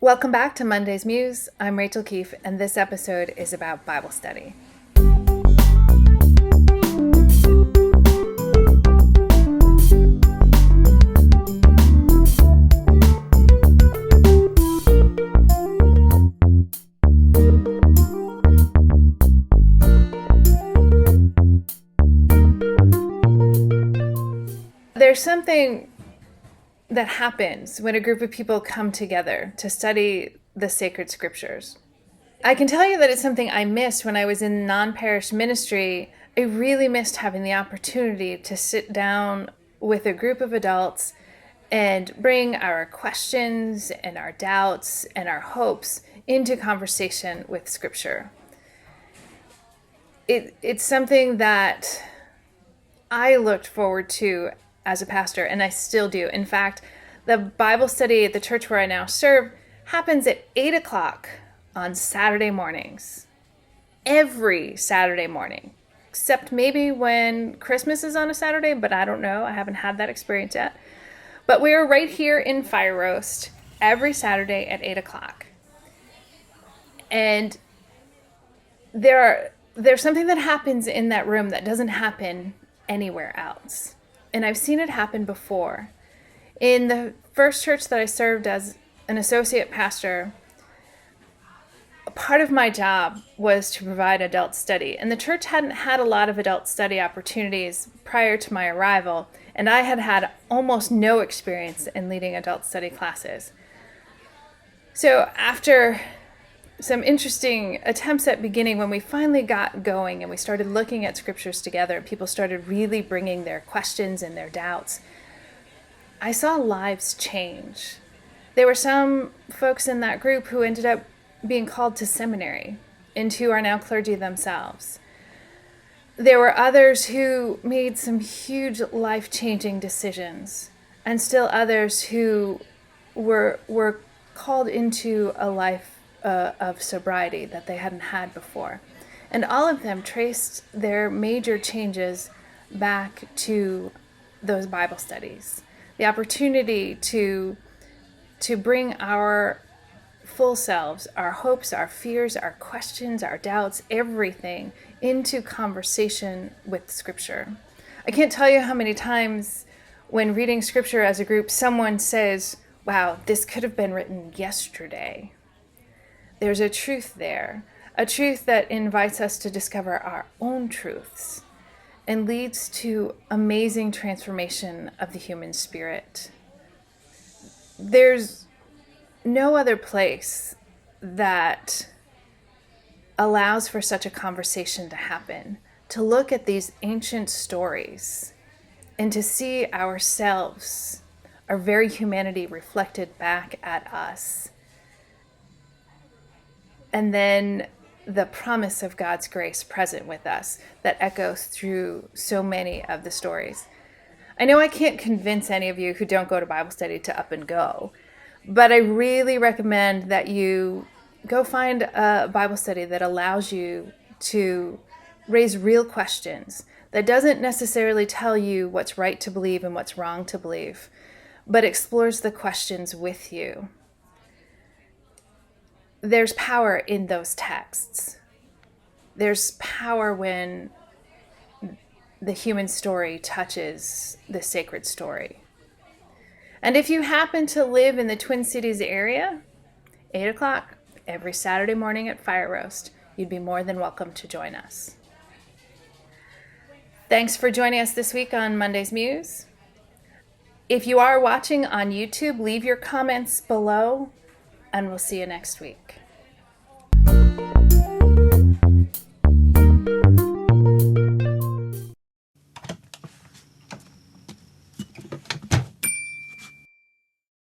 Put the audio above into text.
Welcome back to Monday's Muse. I'm Rachael Keefe, and this episode is about Bible study. There's something that happens when a group of people come together to study the sacred scriptures. I can tell you that it's something I missed when I was in non-parish ministry. I really missed having the opportunity to sit down with a group of adults and bring our questions and our doubts and our hopes into conversation with Scripture. It's something that I looked forward to as a pastor, and I still do. In fact, the Bible study at the church where I now serve happens at 8 o'clock on Saturday mornings. Every Saturday morning, except maybe when Christmas is on a Saturday, but I don't know. I haven't had that experience yet. But we are right here in Fireroast every Saturday at 8 o'clock. And there's something that happens in that room that doesn't happen anywhere else. And I've seen it happen before. In the first church that I served as an associate pastor, part of my job was to provide adult study. And the church hadn't had a lot of adult study opportunities prior to my arrival, and I had had almost no experience in leading adult study classes. So after some interesting attempts at beginning, when we finally got going and we started looking at scriptures together, people started really bringing their questions and their doubts, I saw lives change. There were some folks in that group who ended up being called to seminary and who are now clergy themselves. There were others who made some huge life-changing decisions, and still others who were called into a life of sobriety that they hadn't had before. And all of them traced their major changes back to those Bible studies. The opportunity to bring our full selves, our hopes, our fears, our questions, our doubts, everything into conversation with Scripture. I can't tell you how many times when reading Scripture as a group, someone says, wow, this could have been written yesterday. There's a truth there, a truth that invites us to discover our own truths and leads to amazing transformation of the human spirit. There's no other place that allows for such a conversation to happen, to look at these ancient stories and to see ourselves, our very humanity reflected back at us. And then the promise of God's grace present with us that echoes through so many of the stories. I know I can't convince any of you who don't go to Bible study to up and go, but I really recommend that you go find a Bible study that allows you to raise real questions, that doesn't necessarily tell you what's right to believe and what's wrong to believe, but explores the questions with you. There's power in those texts. There's power when the human story touches the sacred story. And if you happen to live in the Twin Cities area, 8 o'clock every Saturday morning at Fireroast, you'd be more than welcome to join us. Thanks for joining us this week on Monday's Muse. If you are watching on YouTube, leave your comments below, and we'll see you next week.